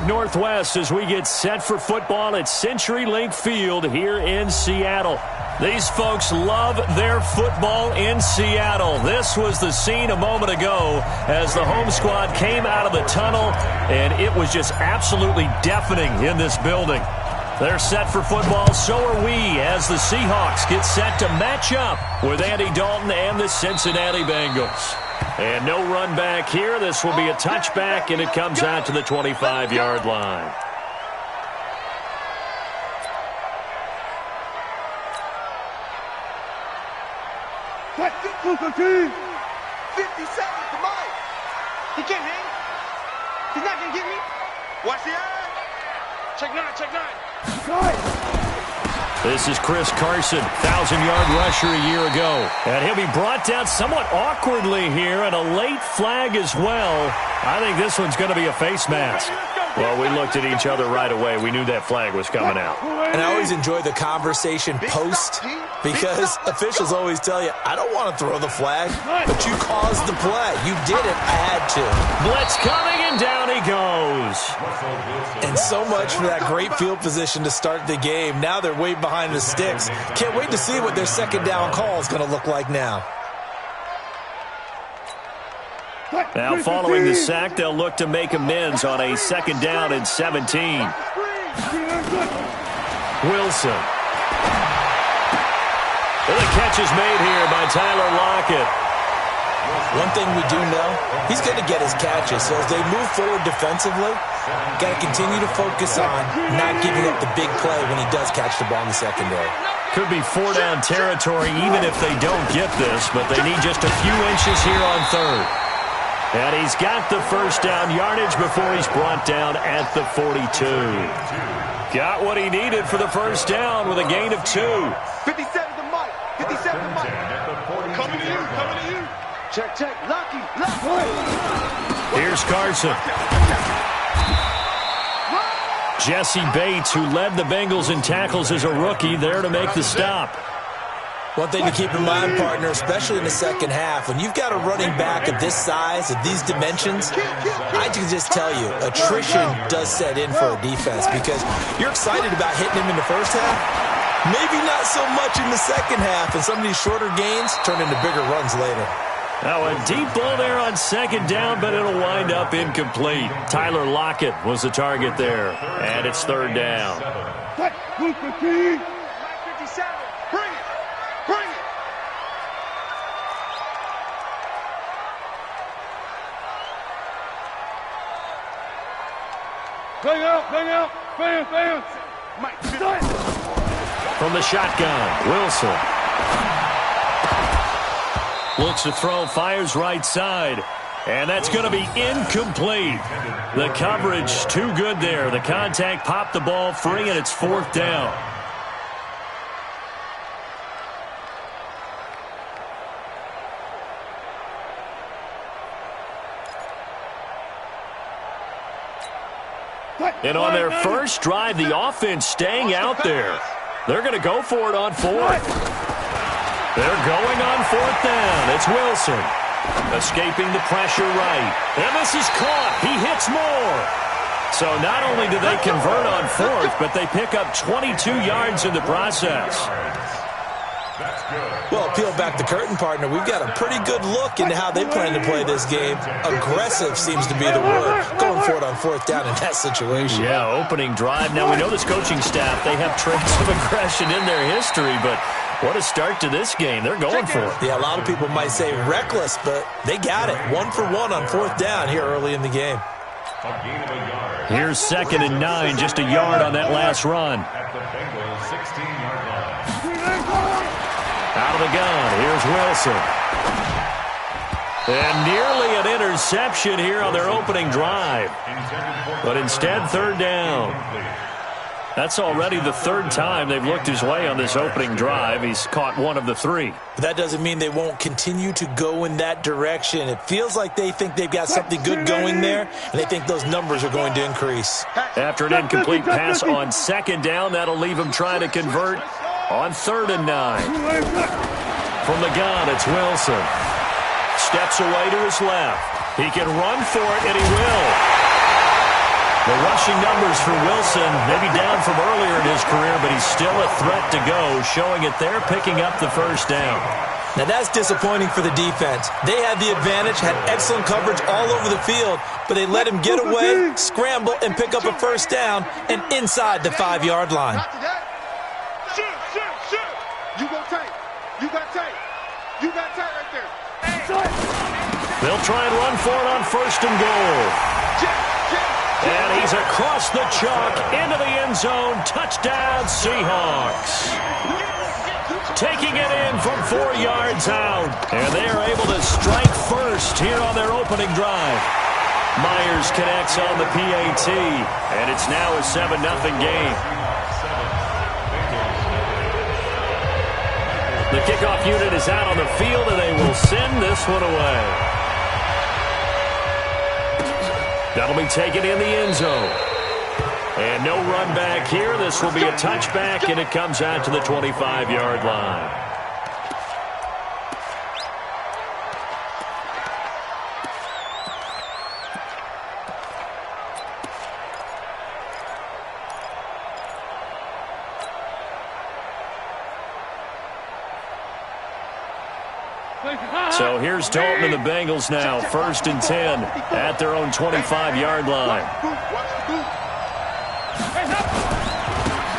Northwest as we get set for football at CenturyLink Field here in Seattle. These folks love their football in Seattle. This was the scene a moment ago as the home squad came out of the tunnel, and it was just absolutely deafening in this building. They're set for football, so are we, as the Seahawks get set to match up with Andy Dalton and the Cincinnati Bengals. And no run back here. This will be a touchback, and it comes out to the 25-yard line. What? 57, come on. He can't hang. He's not going to get me. Watch the eye. Check nine. This is Chris Carson, 1,000-yard rusher a year ago. And he'll be brought down somewhat awkwardly here, and a late flag as well. I think this one's going to be a face mask. Well, we looked at each other right away. We knew that flag was coming out. And I always enjoy the conversation post because officials always tell you, I don't want to throw the flag, but you caused the play. You did it. I had to. Blitz coming, and down he goes. And so much for that great field position to start the game. Now they're way behind the sticks. Can't wait to see what their second down call is going to look like now. Now, following the sack, they'll look to make amends on a second down and 17. Wilson. And the catch is made here by Tyler Lockett. One thing we do know, he's going to get his catches. So as they move forward defensively, got to continue to focus on not giving up the big play when he does catch the ball in the secondary. Could be four-down territory even if they don't get this, but they need just a few inches here on third. And he's got the first down yardage before he's brought down at the 42. Got what he needed for the first down with a gain of 2. 57 to Mike. 57 to Mike. Coming to you. Check. Lucky. Here's Carson. Jesse Bates, who led the Bengals in tackles as a rookie, there to make the stop. One thing to keep in mind, partner, especially in the second half, when you've got a running back of this size, of these dimensions, I can just tell you, attrition does set in for a defense because you're excited about hitting him in the first half. Maybe not so much in the second half, and some of these shorter gains turn into bigger runs later. Now a deep ball there on second down, but it'll wind up incomplete. Tyler Lockett was the target there, and it's third down. Bang out. Fans. Mike, From the shotgun, Wilson. Looks to throw, fires right side. And that's going to be incomplete. The coverage too good there. The contact popped the ball free, and it's fourth down. And on their first drive, the offense staying out there. They're going to go for it on fourth. They're going on fourth down. It's Wilson. Escaping the pressure right. And this is caught. He hits more. So not only do they convert on fourth, but they pick up 22 yards in the process. Well, peel back the curtain, partner. We've got a pretty good look into how they plan to play this game. Aggressive seems to be the word. Going for it on fourth down in that situation. Yeah, opening drive. Now, we know this coaching staff, they have traits of aggression in their history, but what a start to this game. They're going for it. Yeah, a lot of people might say reckless, but they got it. 1 for 1 on fourth down here early in the game. Here's 2nd and 9, just a yard on that last run. Out of the gun, here's Wilson. And nearly an interception here on their opening drive. But instead, third down. That's already the third time they've looked his way on this opening drive. He's caught one of the 3. But that doesn't mean they won't continue to go in that direction. It feels like they think they've got something good going there, and they think those numbers are going to increase. After an incomplete pass on second down, that'll leave him trying to convert on 3rd and 9. From the gun, it's Wilson. Steps away to his left. He can run for it, and he will. The rushing numbers for Wilson, maybe down from earlier in his career, but he's still a threat to go, showing it there, picking up the first down. Now that's disappointing for the defense. They had the advantage, had excellent coverage all over the field, but they let him get away, scramble, and pick up a first down and inside the 5-yard line. Shoot. You go tight. You got tight. You got tight right there. They'll try and run for it on first and goal. And he's across the chalk into the end zone. Touchdown, Seahawks. Taking it in from 4 yards out. And they are able to strike first here on their opening drive. Myers connects on the PAT. And it's now a 7-0 game. The kickoff unit is out on the field, and they will send this one away. That'll be taken in the end zone. And no run back here. This will be a touchback, and it comes out to the 25-yard line. So here's Dalton and the Bengals now, 1st and 10 at their own 25-yard line.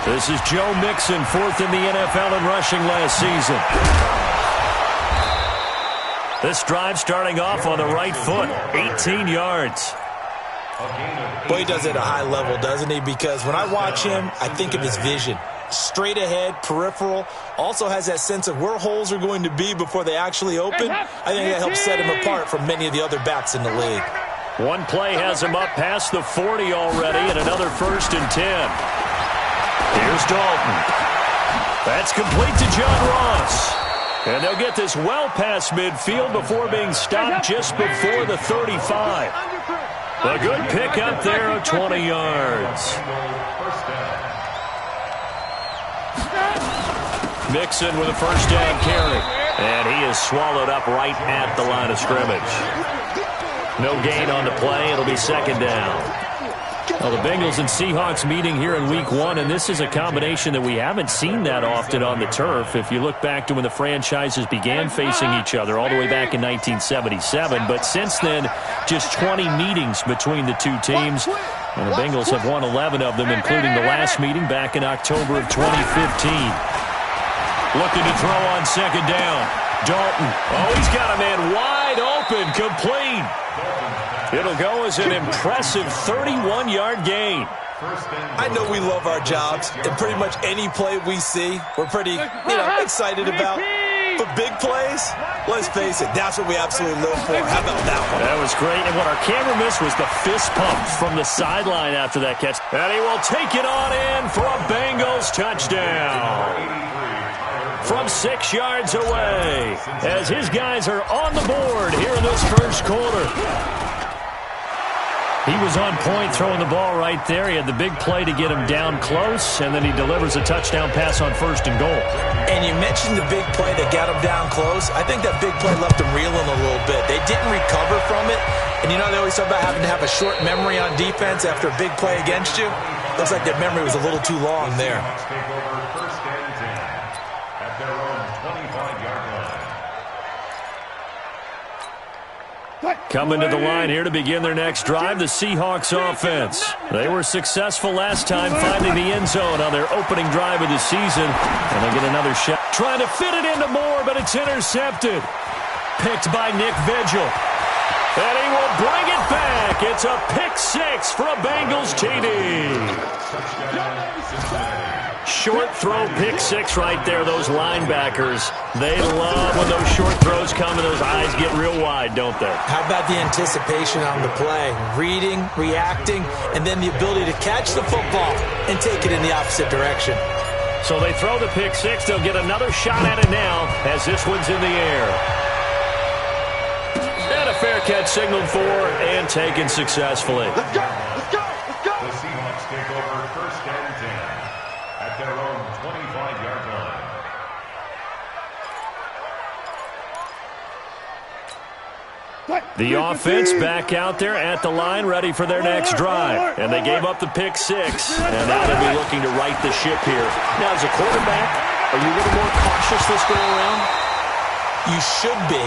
This is Joe Mixon, 4th in the NFL in rushing last season. This drive starting off on the right foot, 18 yards. Boy, he does it at a high level, doesn't he? Because when I watch him, I think of his vision. Straight ahead, peripheral, also has that sense of where holes are going to be before they actually open. I think that helps set him apart from many of the other backs in the league. One play has him up past the 40 already, and another 1st and 10. Here's Dalton. That's complete to John Ross. And they'll get this well past midfield before being stopped just before the 35. A good pickup there of 20 yards. Mixon with a first down carry. And he is swallowed up right at the line of scrimmage. No gain on the play. It'll be 2nd down. Well, the Bengals and Seahawks meeting here in Week 1, and this is a combination that we haven't seen that often on the turf. If you look back to when the franchises began facing each other all the way back in 1977, but since then, just 20 meetings between the two teams, and the Bengals have won 11 of them, including the last meeting back in October of 2015. Looking to throw on 2nd down. Dalton. Oh, he's got a man wide open, complete. It'll go as an impressive 31-yard gain. I know we love our jobs, and pretty much any play we see, we're pretty, excited about. But big plays, let's face it, that's what we absolutely live for. How about that one? That was great, and what our camera missed was the fist pump from the sideline after that catch. And he will take it on in for a Bengals touchdown. From 6 yards away, as his guys are on the board here in this first quarter. He was on point throwing the ball right there. He had the big play to get him down close, and then he delivers a touchdown pass on 1st and goal. And you mentioned the big play that got him down close. I think that big play left him reeling a little bit. They didn't recover from it. And they always talk about having to have a short memory on defense after a big play against you. Looks like that memory was a little too long there. Coming to the line here to begin their next drive, the Seahawks offense. They were successful last time finding the end zone on their opening drive of the season. And they get another shot. Trying to fit it into Moore, but it's intercepted. Picked by Nick Vigil. And he will bring it back. It's a pick 6 for a Bengals TD. Short throw, pick 6 right there. Those linebackers, they love when those short throws come and those eyes get real wide, don't they? How about the anticipation on the play? Reading, reacting, and then the ability to catch the football and take it in the opposite direction. So they throw the pick 6. They'll get another shot at it now as this one's in the air. And a fair catch signaled for and taken successfully. Let's go! Let's go! Let's go! The Seahawks take over 1st and 10 at their own 25-yard line. The offense back out there at the line, ready for their next drive. And they gave up the pick six, and now they'll be looking to right the ship here. Now, as a quarterback, are you a little more cautious this go around? You should be,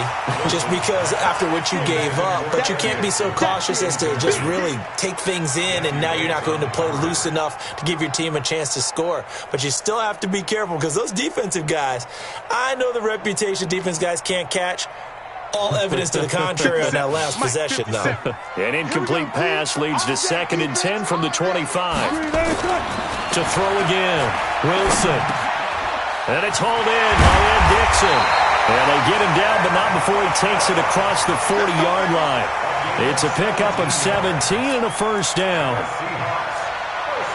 just because after what you gave up. But you can't be so cautious as to just really take things in, and now you're not going to play loose enough to give your team a chance to score. But you still have to be careful, because those defensive guys, I know the reputation defense guys can't catch. All evidence to the contrary on that last possession, though. An incomplete pass leads to 2nd and 10 from the 25. To throw again, Wilson. And it's hauled in by Ed Dixon. And they get him down, but not before he takes it across the 40-yard line. It's a pickup of 17 and a first down.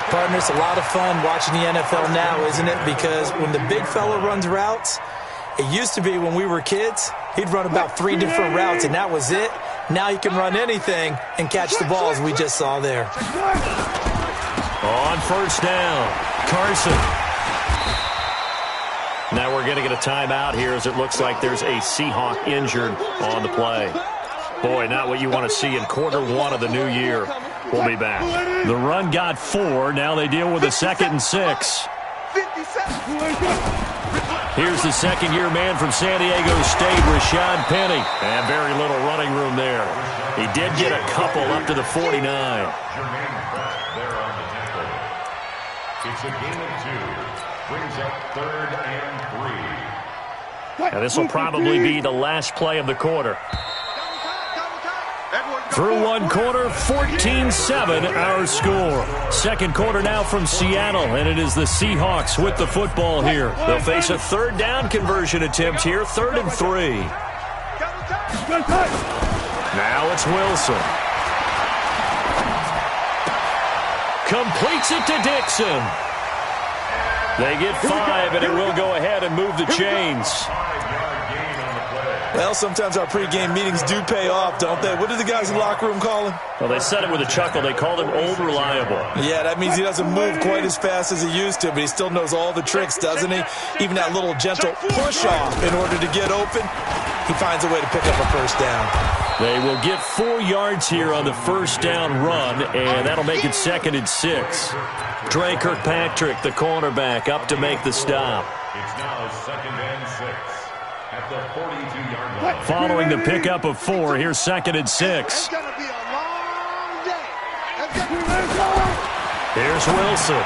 Partner, it's a lot of fun watching the NFL now, isn't it? Because when the big fella runs routes, it used to be when we were kids, he'd run about 3 different routes, and that was it. Now he can run anything and catch the ball, as we just saw there. On first down, Carson. Now we're going to get a timeout here, as it looks like there's a Seahawk injured on the play. Boy, not what you want to see in quarter one of the new year. We'll be back. The run got 4. Now they deal with a 2nd and 6. Here's the second-year man from San Diego State, Rashad Penny. And very little running room there. He did get a couple up to the 49. It's a gain of 2. Brings up 3rd and 3. And this will probably be the last play of the quarter. Through one quarter, 14-7 our score. Second quarter now from Seattle, and it is the Seahawks with the football here. They'll face a third down conversion attempt here, 3rd and 3. Now it's Wilson. Completes it to Dixon. They get 5, and it will go ahead and move the chains. Well, sometimes our pregame meetings do pay off, don't they? What do the guys in the locker room call him? Well, they said it with a chuckle. They called him Old Reliable. Yeah, that means he doesn't move quite as fast as he used to, but he still knows all the tricks, doesn't he? Even that little gentle push-off in order to get open, he finds a way to pick up a first down. They will get 4 yards here on the first down run, and that'll make it 2nd and 6. Dre Kirkpatrick, the cornerback, up to make the stop. It's now 2nd and 6 at the 42-yard line. Following the pickup of 4, here's 2nd and 6. It's going to be a long day. Here's Wilson.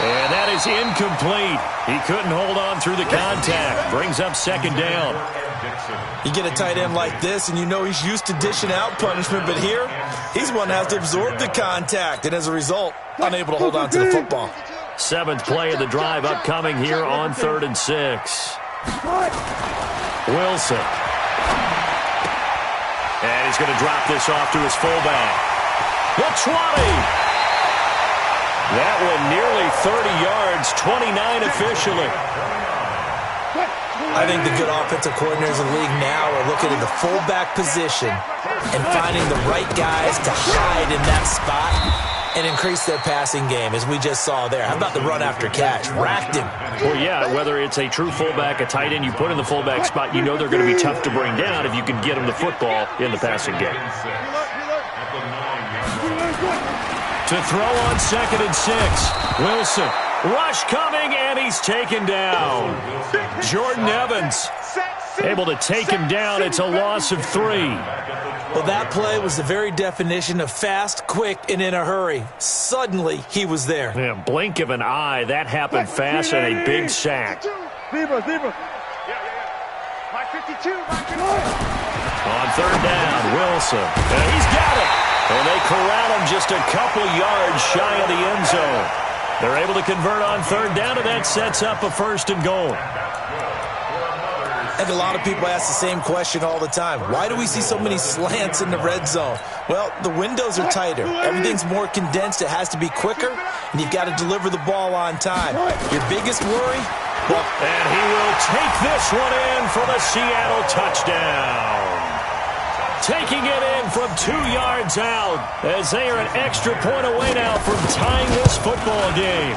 And that is incomplete. He couldn't hold on through the contact. Brings up 2nd down. You get a tight end like this, and you know he's used to dishing out punishment, but here, he's one that has to absorb the contact, and as a result, unable to hold on to the football. 7th play of the drive upcoming here on 3rd and 6. Wilson. And he's going to drop this off to his fullback. The 20. That one nearly 30 yards, 29 officially. I think the good offensive coordinators in the league now are looking at the fullback position and finding the right guys to hide in that spot and increase their passing game, as we just saw there. How about the run after catch? Racked him. Well, yeah, whether it's a true fullback, a tight end you put in the fullback spot, you know they're going to be tough to bring down if you can get them the football in the passing game. To throw on 2nd and 6. Wilson. Rush coming, and he's taken down. Jordan Evans able to take him down. It's a loss of 3. Well, that play was the very definition of fast, quick, and in a hurry. Suddenly, he was there. Yeah, blink of an eye. That happened fast, and a big sack. Zebra. My 52. On 3rd down, Wilson. And he's got it. And they corral him just a couple yards shy of the end zone. They're able to convert on 3rd down, and that sets up a 1st and goal. And a lot of people ask the same question all the time. Why do we see so many slants in the red zone? Well, the windows are tighter. Everything's more condensed. It has to be quicker, and you've got to deliver the ball on time. Your biggest worry? Well, and he will take this one in for the Seattle touchdown. Taking it in from 2 yards out, as they are an extra point away now from tying this football game.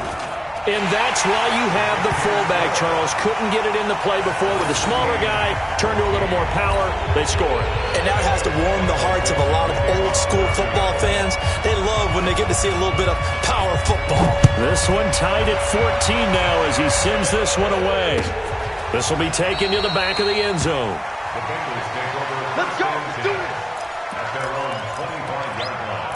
And that's why you have the fullback, Charles. Couldn't get it in the play before with the smaller guy. Turned to a little more power. They score it. And that has to warm the hearts of a lot of old-school football fans. They love when they get to see a little bit of power football. This one tied at 14 now as he sends this one away. This will be taken to the back of the end zone. The Bengals take over. Let's go. Let's do it. At their own 25-yard line.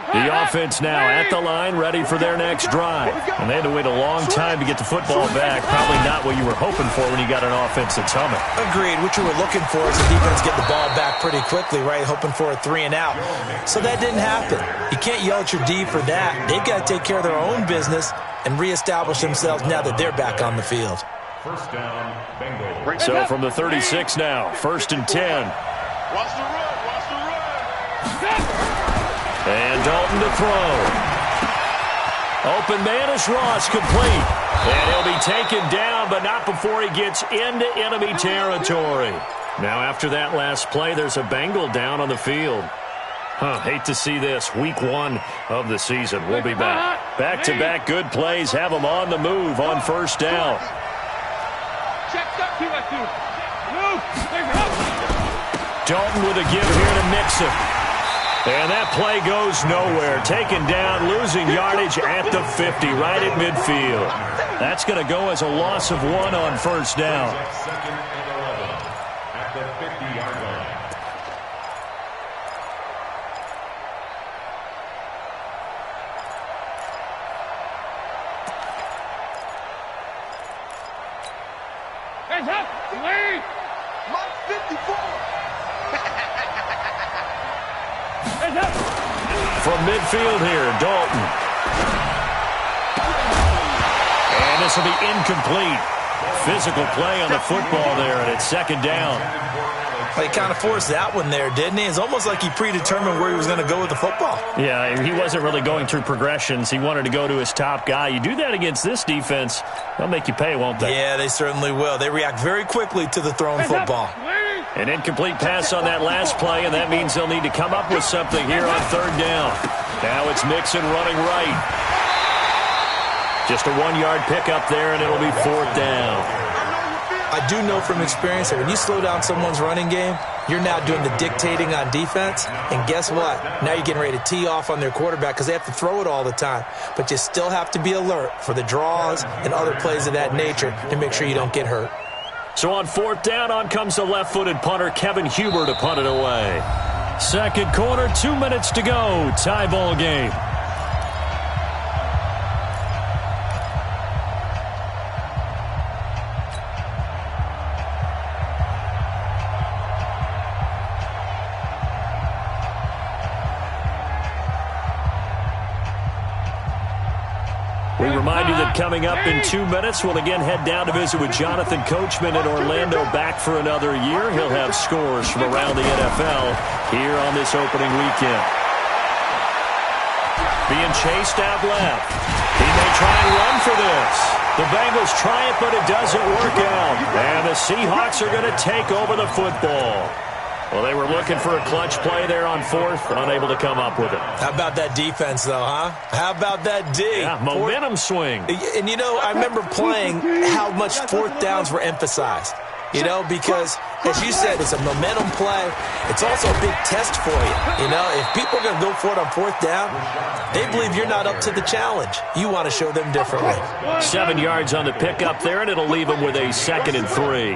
The offense now at the line, ready for their next drive. And they had to wait a long time to get the football back. Probably not what you were hoping for when you got an offense that's humming. Agreed. What you were looking for is the defense get the ball back pretty quickly, right? Hoping for a 3 and out. So that didn't happen. You can't yell at your D for that. They've got to take care of their own business and reestablish themselves now that they're back on the field. First down, Bengals. So from the 36 now, 1st and 10. Watch the run. Watch the run. And Dalton to throw. Open man is Ross, complete. And he'll be taken down, but not before he gets into enemy territory. Now after that last play, there's a Bengal down on the field. Hate to see this. Week 1 of the season. We'll be back. Back-to-back good plays have them on the move on first down. Dalton with a give here to Mixon. And that play goes nowhere. Taken down, losing yardage at the 50, right at midfield. That's going to go as a loss of 1 on first down. Second and 11 at the 50-yard line. Hands up! Wait! Mark 54! Hands up! From midfield here, Dalton. And this will be incomplete. Physical play on the football there, and it's second down. Well, he kind of forced that one there, didn't he? It's almost like he predetermined where he was going to go with the football. Yeah, he wasn't really going through progressions. He wanted to go to his top guy. You do that against this defense, they'll make you pay, won't they? Yeah, they certainly will. They react very quickly to the thrown football. An incomplete pass on that last play, and that means they'll need to come up with something here on third down. Now it's Mixon running right. Just a 1-yard pickup there, and it'll be fourth down. I do know from experience that when you slow down someone's running game, you're now doing the dictating on defense. And guess what? Now you're getting ready to tee off on their quarterback because they have to throw it all the time. But you still have to be alert for the draws and other plays of that nature to make sure you don't get hurt. So on fourth down, on comes the left-footed punter, Kevin Huber, to punt it away. Second quarter, 2 minutes to go. Tie ball game. We remind you that coming up in 2 minutes, we'll again head down to visit with Jonathan Coachman in Orlando, back for another year. He'll have scores from around the NFL here on this opening weekend. Being chased out left. He may try and run for this. The Bengals try it, but it doesn't work out. And the Seahawks are going to take over the football. Well, they were looking for a clutch play there on fourth, unable to come up with it. How about that defense, though, huh? How about that D? Yeah, momentum swing. And, you know, I remember playing how much fourth downs were emphasized. You know, because, as you said, it's a momentum play. It's also a big test for you. You know, if people are going to go for it on fourth down, they believe you're not up to the challenge. You want to show them differently. 7 yards on the pickup there, and it'll leave them with a 2nd and 3.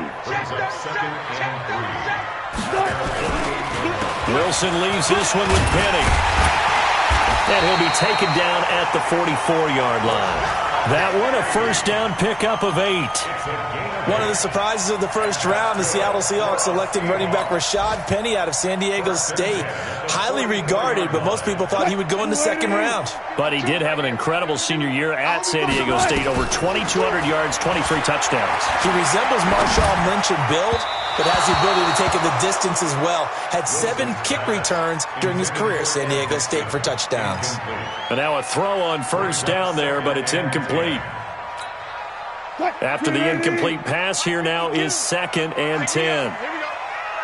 Wilson leaves this one with Penny. And he'll be taken down at the 44-yard line. That one, a first down pickup of 8. One of the surprises of the first round, the Seattle Seahawks selecting running back Rashad Penny out of San Diego State. Highly regarded, but most people thought he would go in the second round. But he did have an incredible senior year at San Diego State. Over 2,200 yards, 23 touchdowns. He resembles Marshawn Lynch in build, but has the ability to take it the distance as well. Had 7 kick returns during his career at San Diego State for touchdowns. And now a throw on first down there, but it's incomplete. After the incomplete pass, here now is 2nd and 10.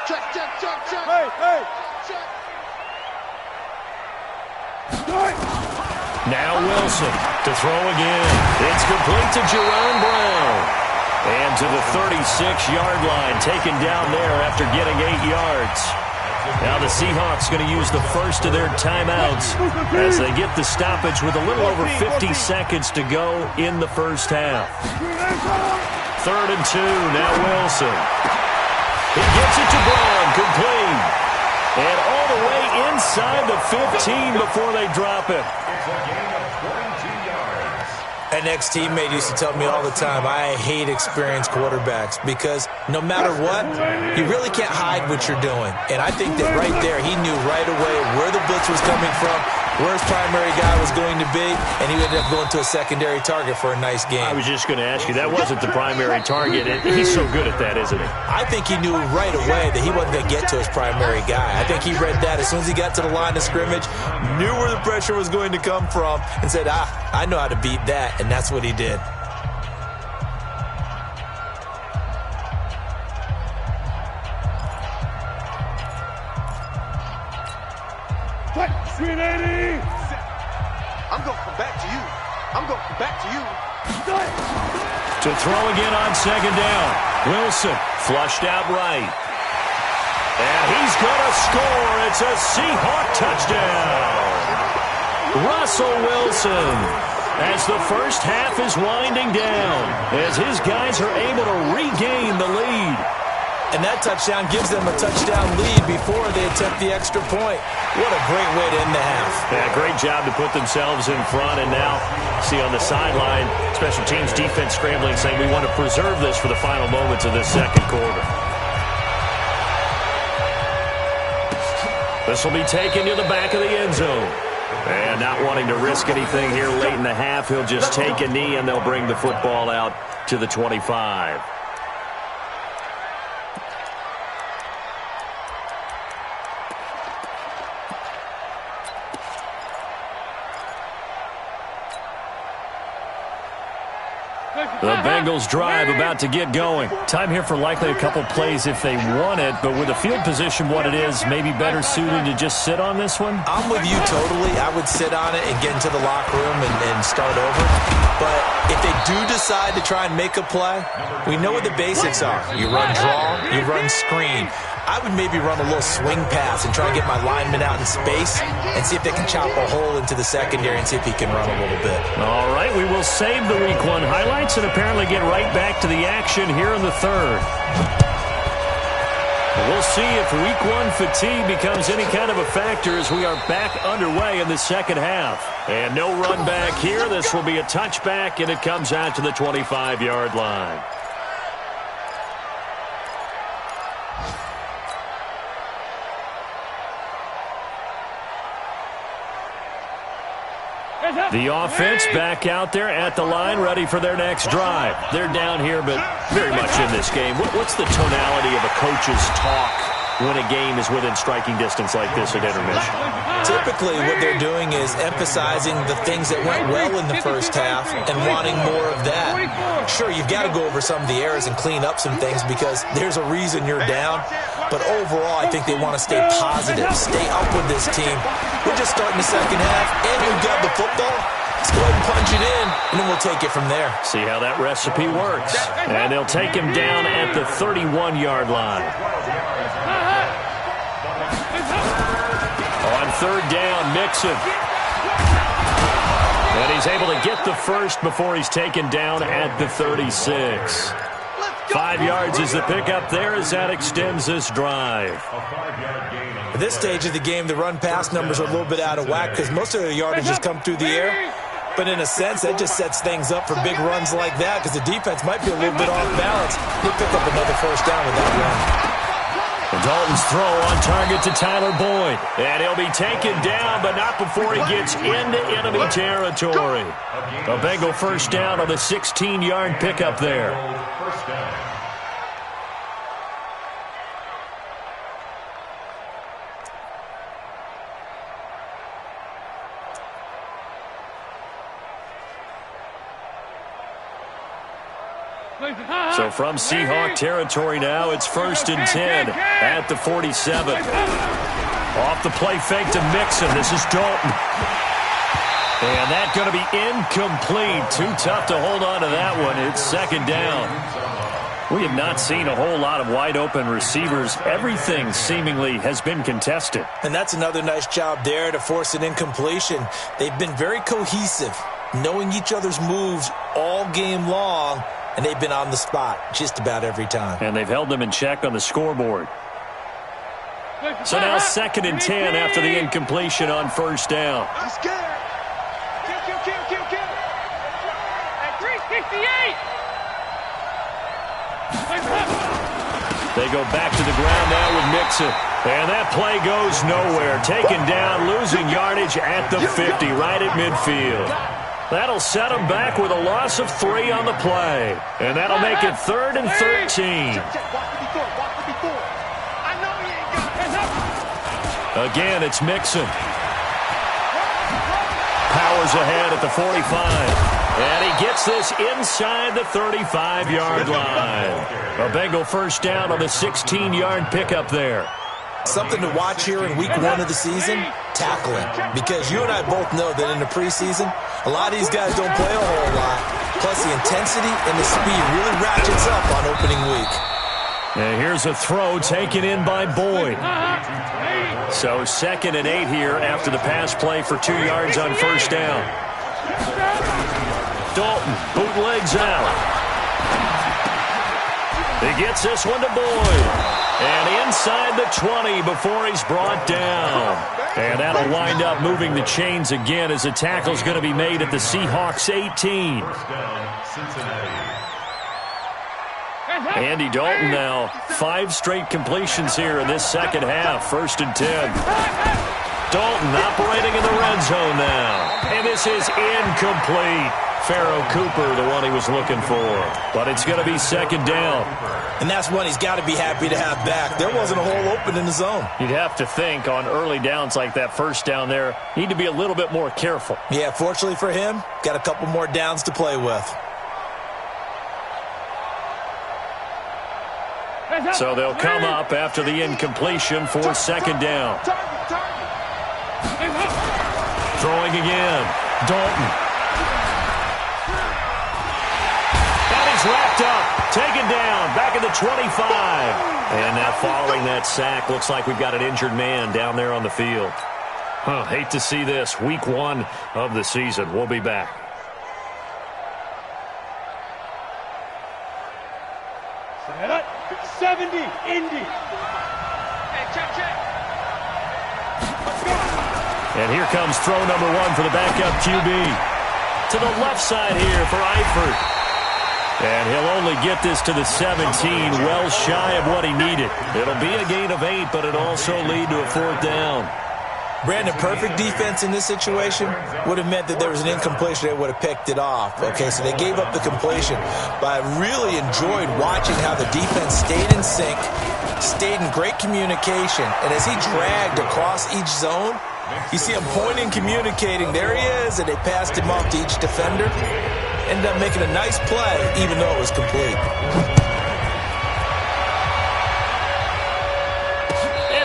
Check. Hey. Check. Now Wilson to throw again. It's complete to Jerome Brown. And to the 36-yard line, taken down there after getting 8 yards. Now the Seahawks going to use the first of their timeouts as they get the stoppage with a little over 50 seconds to go in the first half. 3rd and 2, now Wilson. He gets it to Brown, complete. And all the way inside the 15 before they drop it. It's a gain of 22 yards. An ex-teammate used to tell me all the time, I hate experienced quarterbacks because no matter what, you really can't hide what you're doing. And I think that right there, he knew right away where the blitz was coming from, where his primary guy was going to be, and he ended up going to a secondary target for a nice game. I was just going to ask you, that wasn't the primary target, and he's so good at that, isn't he? I think he knew right away that he wasn't going to get to his primary guy. I think he read that as soon as he got to the line of scrimmage, knew where the pressure was going to come from, and said, I know how to beat that, and that's what he did. Screen 80. I'm going to come back to you. To throw again on 2nd down. Wilson flushed out right. And he's going to score. It's a Seahawk touchdown. Russell Wilson, as the first half is winding down, as his guys are able to regain the lead. And that touchdown gives them a touchdown lead before they attempt the extra point. What a great way to end the half. Yeah, great job to put themselves in front. And now, see on the sideline, special teams defense scrambling, saying we want to preserve this for the final moments of this second quarter. This will be taken to the back of the end zone. And not wanting to risk anything here late in the half, he'll just take a knee and they'll bring the football out to the 25. The Bengals drive about to get going. Time here for likely a couple plays if they want it, but with the field position what it is, maybe better suited to just sit on this one? I'm with you totally. I would sit on it and get into the locker room and start over. But if they do decide to try and make a play, we know what the basics are. You run draw, you run screen. I would maybe run a little swing pass and try and get my lineman out in space and see if they can chop a hole into the secondary and see if he can run a little bit. All right, we will save the Week 1 highlights and apparently get right back to the action here in the third. We'll see if Week 1 fatigue becomes any kind of a factor as we are back underway in the second half. And no run back here. This will be a touchback, and it comes out to the 25-yard line. The offense back out there at the line, ready for their next drive. They're down here, but very much in this game. What's the tonality of a coach's talk when a game is within striking distance like this at intermission? Typically, what they're doing is emphasizing the things that went well in the first half and wanting more of that. Sure, you've got to go over some of the errors and clean up some things because there's a reason you're down. But overall, I think they want to stay positive, stay up with this team. We're just starting the second half, and we've got the football. Let's go ahead and punch it in, and then we'll take it from there. See how that recipe works. And they'll take him down at the 31-yard line. On 3rd down, Mixon. And he's able to get the first before he's taken down at the 36. 5 yards is the pickup there as that extends this drive. At this stage of the game, the run-pass numbers are a little bit out of whack because most of the yardage has come through the air. But in a sense, that just sets things up for big runs like that because the defense might be a little bit off balance. He'll pick up another first down with that run. And Dalton's throw on target to Tyler Boyd. And he'll be taken down, but not before he gets into enemy territory. A Bengal first down on the 16-yard pickup there. First down. So from Seahawk territory now, it's 1st and 10 at the 47. Off the play fake to Mixon. This is Dalton. And that's going to be incomplete. Too tough to hold on to that one. It's 2nd down. We have not seen a whole lot of wide-open receivers. Everything seemingly has been contested. And that's another nice job there to force an incompletion. They've been very cohesive, knowing each other's moves all game long, and they've been on the spot just about every time. And they've held them in check on the scoreboard. So now 2nd and 10 after the incompletion on 1st down. Let's get it. Kill. At 368. They go back to the ground now with Mixon. And that play goes nowhere. Taken down, losing yardage at the 50, right at midfield. That'll set them back with a loss of 3 on the play. And that'll make it 3rd and 13. Again, it's Mixon. Powers ahead at the 45. And he gets this inside the 35-yard line. A Bengal 1st down on the 16-yard pickup there. Something to watch here in week 1 of the season, tackling. Because you and I both know that in the preseason, a lot of these guys don't play a whole lot. Plus, the intensity and the speed really ratchets up on opening week. And here's a throw taken in by Boyd. So 2nd and 8 here after the pass play for 2 yards on 1st down. Dalton bootlegs out. He gets this one to Boyd. And inside the 20 before he's brought down. And that'll wind up moving the chains again as the tackle's going to be made at the Seahawks 18. Andy Dalton now 5 straight completions here in this 2nd half. 1st and 10. Dalton operating in the red zone now. And this is incomplete. Pharaoh Cooper, the one he was looking for. But it's going to be 2nd down. And that's one he's got to be happy to have back. There wasn't a hole open in the zone. You'd have to think on early downs like that 1st down there, need to be a little bit more careful. Yeah, fortunately for him, got a couple more downs to play with. So they'll come up after the incompletion for 2nd down. Throwing again. Dalton. And he's wrapped up. Taken down. Back at the 25. And now following that sack, looks like we've got an injured man down there on the field. Hate to see this. Week 1 of the season. We'll be back. Set up. 70, Indy. Hey, check. And here comes throw number 1 for the backup QB. To the left side here for Eifert. And he'll only get this to the 17, well shy of what he needed. It'll be a gain of 8, but it'll also lead to a 4th down. Brandon, perfect defense in this situation would have meant that there was an incompletion. They would have picked it off. Okay, so they gave up the completion. But I really enjoyed watching how the defense stayed in sync, stayed in great communication. And as he dragged across each zone, you see him pointing, communicating. There he is, and they passed him off to each defender. Ended up making a nice play, even though it was complete.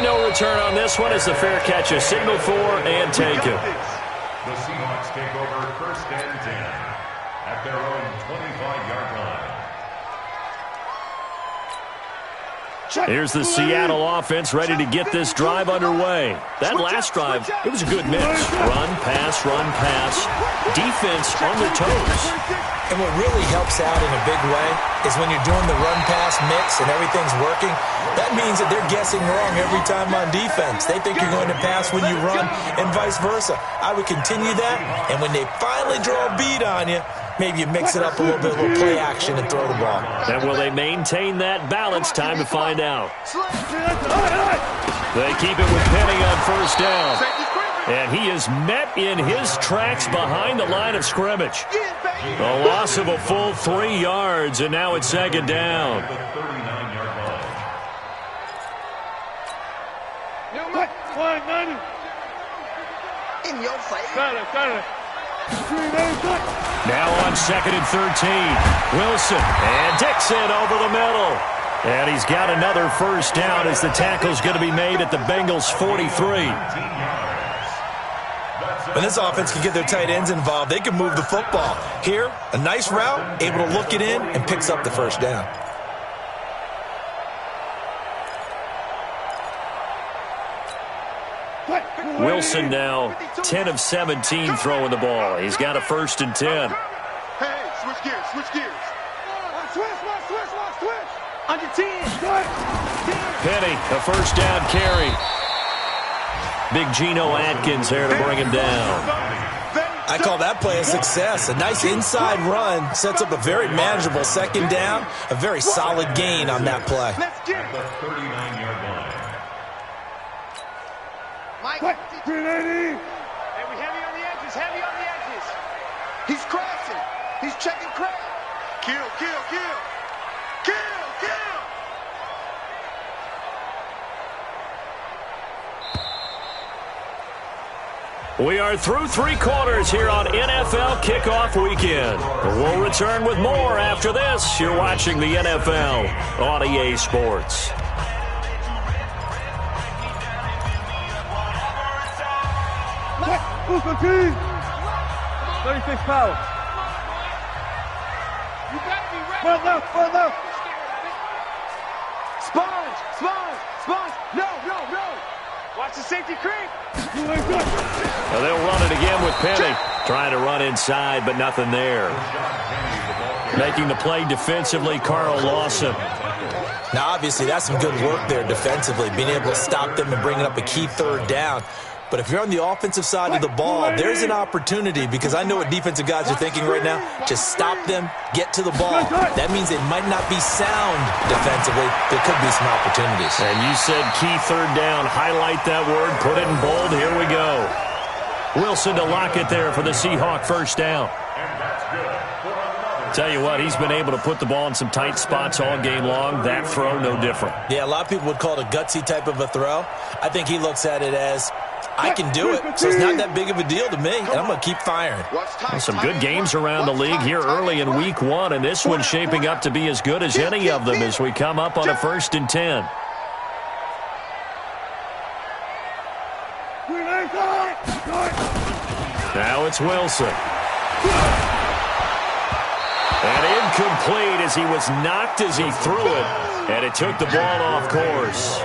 No return on this one as the fair catch is signaled for and taken. The Seahawks take over 1st and 10 at their own 25-yard line. Here's the Seattle offense ready to get this drive underway. That last drive, it was a good mix. Run, pass, defense on their toes. And what really helps out in a big way is when you're doing the run-pass mix and everything's working, that means that they're guessing wrong every time on defense. They think you're going to pass when you run and vice versa. I would continue that, and when they finally draw a beat on you, maybe you mix it up a little bit, a little play action and throw the ball. And will they maintain that balance? Time to find out. They keep it with Penny on 1st down. And he is met in his tracks behind the line of scrimmage. A loss of a full 3 yards, and now it's 2nd down. In your face. Now on 2nd and 13. Wilson and Dixon over the middle. And he's got another first down as the tackle's going to be made at the Bengals' 43. When this offense can get their tight ends involved, they can move the football. Here, a nice route, able to look it in, and picks up the first down. Wilson now 10 of 17 throwing the ball. He's got a 1st and 10. Hey, switch gears, switch gears. Switch. Under 10. Penny, a first down carry. Big Geno Atkins there to bring him down. I call that play a success. A nice inside run sets up a very manageable 2nd down. A very solid gain on that play. Let's get it. The 39-yard line. Mike, 380. Hey, we heavy on the edges, He's crashing. He's checking crack. Kill. We are through 3 quarters here on NFL Kickoff Weekend. We'll return with more after this. You're watching the NFL on EA Sports. Booster T. 36 power. You gotta be ready. Front left. Sponge. No. Watch the safety creep. Well, they'll run it again with Penny. Trying to run inside, but nothing there. Making the play defensively, Carl Lawson. Now, obviously, that's some good work there defensively, being able to stop them and bringing up a key 3rd down. But if you're on the offensive side of the ball, there's an opportunity, because I know what defensive guys are thinking right now. Just stop them, get to the ball. That means it might not be sound defensively. There could be some opportunities. And you said key 3rd down. Highlight that word. Put it in bold. Here we go. Wilson to lock it there for the Seahawk first down. Tell you what, he's been able to put the ball in some tight spots all game long. That throw, no different. Yeah, a lot of people would call it a gutsy type of a throw. I think he looks at it as, I can do it, so it's not that big of a deal to me, and I'm going to keep firing. Well, some good games around the league here early in week 1, and this one's shaping up to be as good as any of them as we come up on a 1st and 10. Now it's Wilson. And incomplete as he was knocked as he threw it, and it took the ball off course.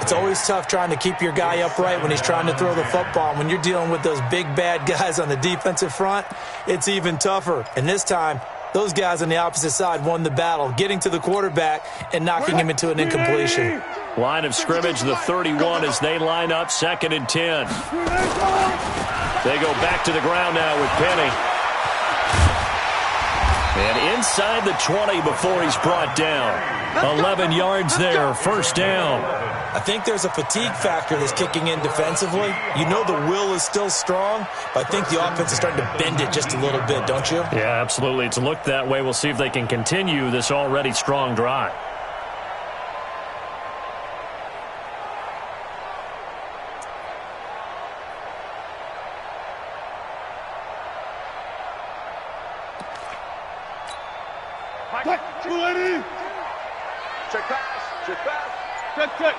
It's always tough trying to keep your guy upright when he's trying to throw the football. When you're dealing with those big, bad guys on the defensive front, it's even tougher. And this time, those guys on the opposite side won the battle, getting to the quarterback and knocking him into an incompletion. Line of scrimmage, the 31 as they line up, 2nd and 10. They go back to the ground now with Penny. And inside the 20 before he's brought down. 11 yards there, first down. I think there's a fatigue factor that's kicking in defensively. You know the will is still strong, but I think the offense is starting to bend it just a little bit, don't you? Yeah, absolutely. It's looked that way. We'll see if they can continue this already strong drive. Check pass. Check.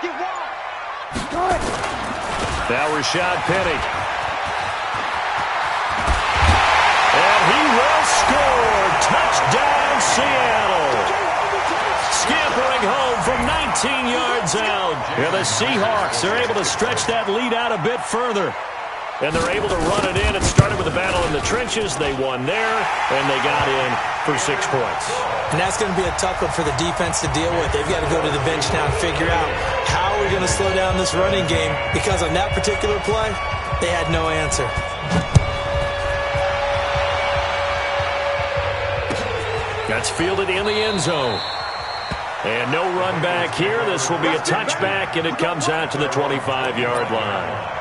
Get wide. Now Rashad Penny. And he will score. Touchdown, Seattle. Scampering home from 19 yards out. And the Seahawks are able to stretch that lead out a bit further. And they're able to run it in. It started with a battle in the trenches. They won there, and they got in for 6 points. And that's going to be a tough one for the defense to deal with. They've got to go to the bench now and figure out how we're going to slow down this running game, because on that particular play, they had no answer. That's fielded in the end zone. And no run back here. This will be a touchback, and it comes out to the 25-yard line.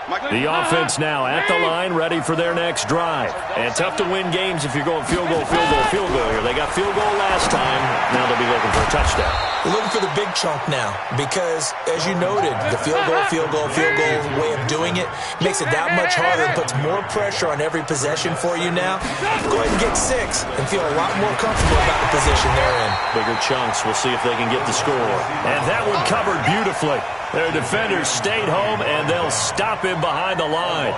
The offense now at the line, ready for their next drive. And tough to win games if you're going field goal, field goal, field goal here. They got field goal last time. Now they'll be looking for a touchdown. They're looking for the big chunk now because, as you noted, the field goal way of doing it makes it that much harder and puts more pressure on every possession for you now. Go ahead and get 6 and feel a lot more comfortable about the position they're in. Bigger chunks. We'll see if they can get the score. And that one covered beautifully. Their defenders stayed home, and they'll stop him behind the line.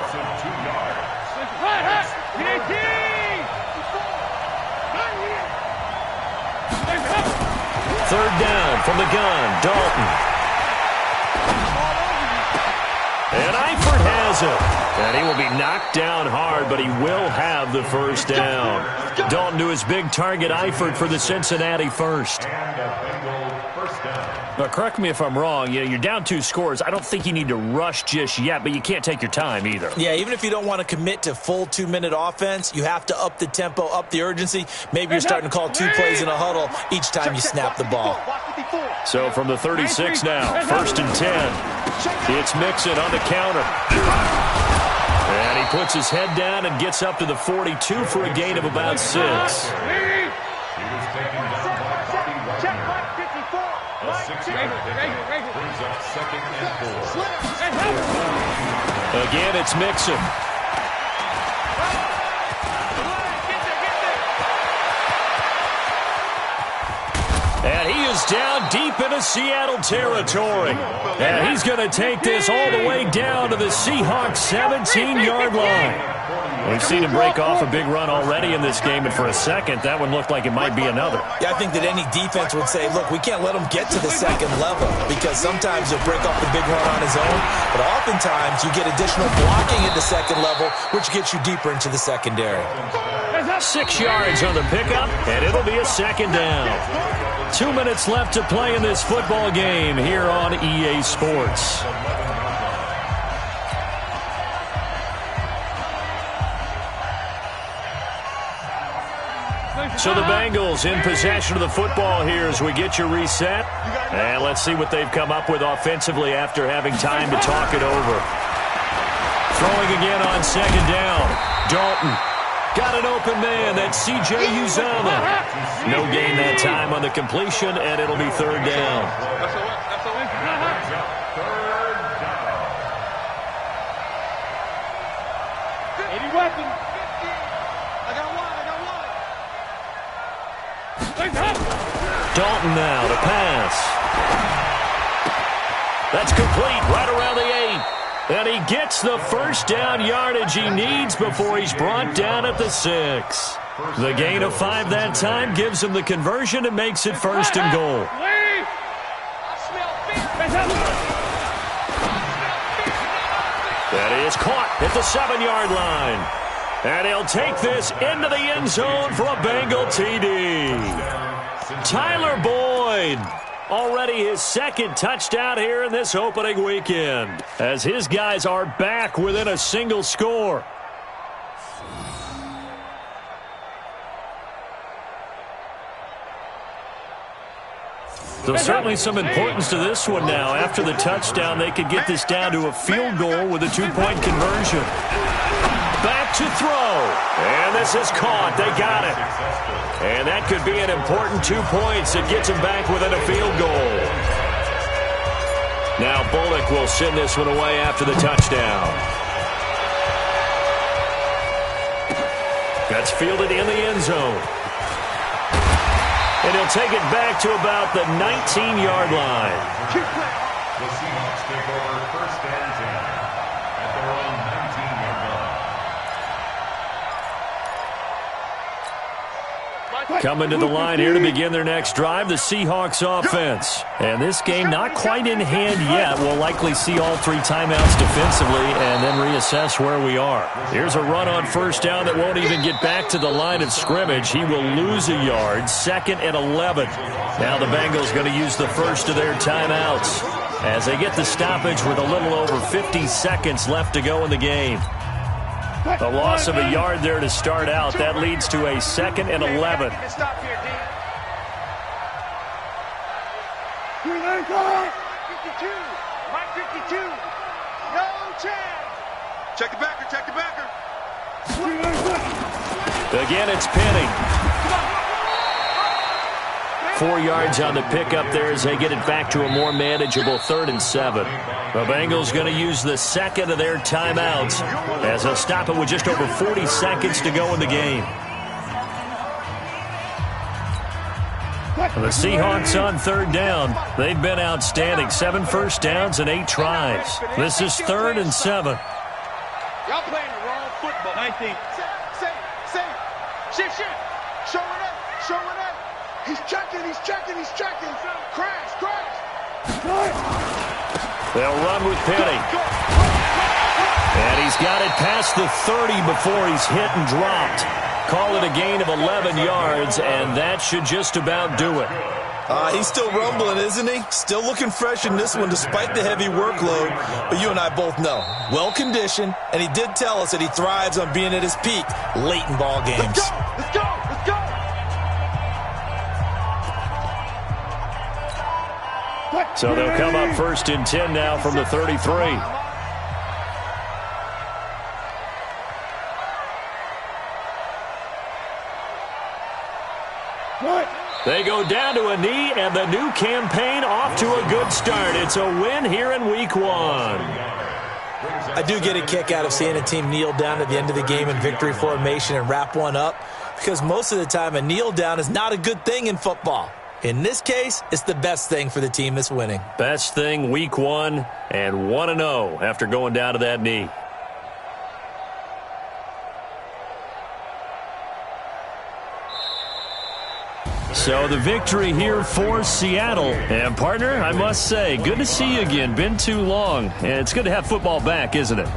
Third down from the gun, Dalton. And Eifert has it. And he will be knocked down hard, but he will have the first down. Dalton to his big target, Eifert for the Cincinnati first. Now, correct me if I'm wrong. You're down 2 scores. I don't think you need to rush just yet, but you can't take your time either. Yeah, even if you don't want to commit to full 2-minute offense, you have to up the tempo, up the urgency. Maybe you're starting to call 2 plays in a huddle each time you snap the ball. So from the 36 now, first and 10. It's Mixon on the counter. And he puts his head down and gets up to the 42 for a gain of about 6. He was taken down by Bobby Wagner. A 6-yard pickup brings up 2nd and 4. Again, it's Mixon. And he is down deep into Seattle territory. And he's going to take this all the way down to the Seahawks 17-yard line. We've seen him break off a big run already in this game, and for a second, that one looked like it might be another. Yeah, I think that any defense would say, look, we can't let him get to the second level because sometimes he'll break off the big run on his own, but oftentimes you get additional blocking at the second level, which gets you deeper into the secondary. 6 yards on the pickup, and it'll be a second down. 2 minutes left to play in this football game here on EA Sports. So the Bengals in possession of the football here as we get you reset. And let's see what they've come up with offensively after having time to talk it over. Throwing again on second down. Dalton. Got an open man. That's C.J. Uzomah. No gain that time on the completion, and it'll be third down. Any weapon. I got one. Dalton now to pass. That's complete right around the 8. And he gets the first down yardage he needs before he's brought down at the 6. The gain of 5 that time gives him the conversion and makes it first and goal. That is caught at the 7-yard line. And he'll take this into the end zone for a Bengal TD. Tyler Boyd, already his second touchdown here in this opening weekend, as his guys are back within a single score. So certainly some importance to this one now. After the touchdown, they could get this down to a field goal with a 2-point conversion. Back to throw. And this is caught. They got it. And that could be an important 2 points that gets them back within a field goal. Now Bullock will send this one away after the touchdown. That's fielded in the end zone. And he'll take it back to about the 19-yard line. The Seahawks take over first and 10 at their own 19-yard line. Coming to the line here to begin their next drive, the Seahawks offense. And this game not quite in hand yet. We'll likely see all 3 timeouts defensively and then reassess where we are. Here's a run on first down that won't even get back to the line of scrimmage. He will lose a yard, 2nd and 11. Now the Bengals going to use the first of their timeouts as they get the stoppage with a little over 50 seconds left to go in the game. The loss of a yard there to start out. That leads to a 2nd and 11. Mike 52. No chance. Check the backer, check the backer. Again, it's Penny. 4 yards on the pickup there as they get it back to a more manageable 3rd and 7. The Bengals going to use the second of their timeouts as they'll stop it with just over 40 seconds to go in the game. The Seahawks on 3rd down. They've been outstanding. 7 first downs and 8 tries. This is 3rd and 7. Y'all playing the wrong football. 19. Say. Shift. Showing up. He's checking. Crash. They'll run with Penny. And he's got it past the 30 before he's hit and dropped. Call it a gain of 11 yards, and that should just about do it. He's still rumbling, isn't he? Still looking fresh in this one despite the heavy workload. But you and I both know, well-conditioned, and he did tell us that he thrives on being at his peak late in ball games. Let's go. So they'll come up 1st and 10 now from the 33. They go down to a knee, and the new campaign off to a good start. It's a win here in Week 1. I do get a kick out of seeing a team kneel down at the end of the game in victory formation and wrap one up, because most of the time a kneel down is not a good thing in football. In this case, it's the best thing for the team that's winning. Best thing Week 1 and 1-0 after going down to that knee. So the victory here for Seattle. And, partner, I must say, good to see you again. Been too long. And it's good to have football back, isn't it?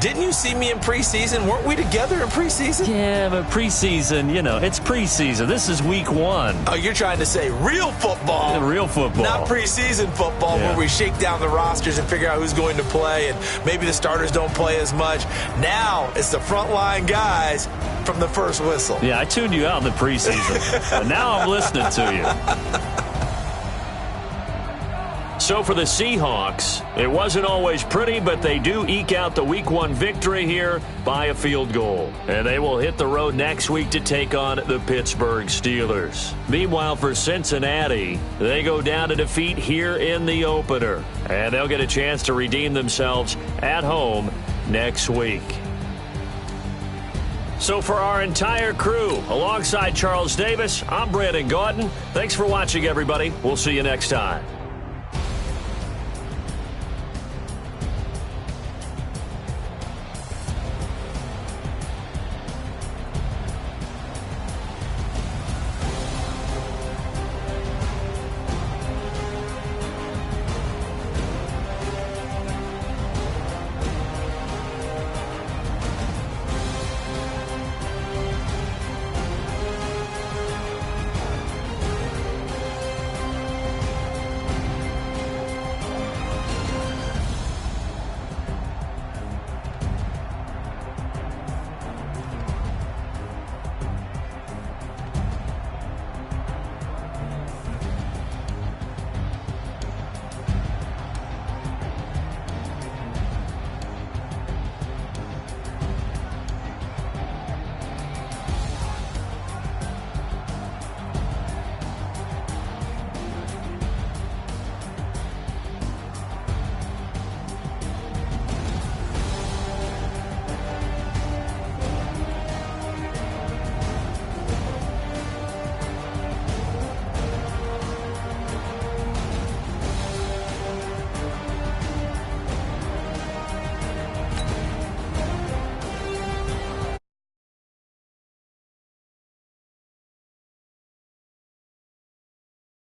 Didn't you see me in preseason? Weren't we together in preseason? Yeah, but preseason, it's preseason. This is Week 1. Oh, you're trying to say real football. Yeah, real football. Not preseason football where we shake down the rosters and figure out who's going to play, and maybe the starters don't play as much. Now it's the frontline guys from the first whistle. Yeah, I tuned you out in the preseason. But now I'm listening to you. So for the Seahawks, it wasn't always pretty, but they do eke out the Week 1 victory here by a field goal. And they will hit the road next week to take on the Pittsburgh Steelers. Meanwhile, for Cincinnati, they go down to defeat here in the opener. And they'll get a chance to redeem themselves at home next week. So for our entire crew, alongside Charles Davis, I'm Brandon Gautin. Thanks for watching, everybody. We'll see you next time.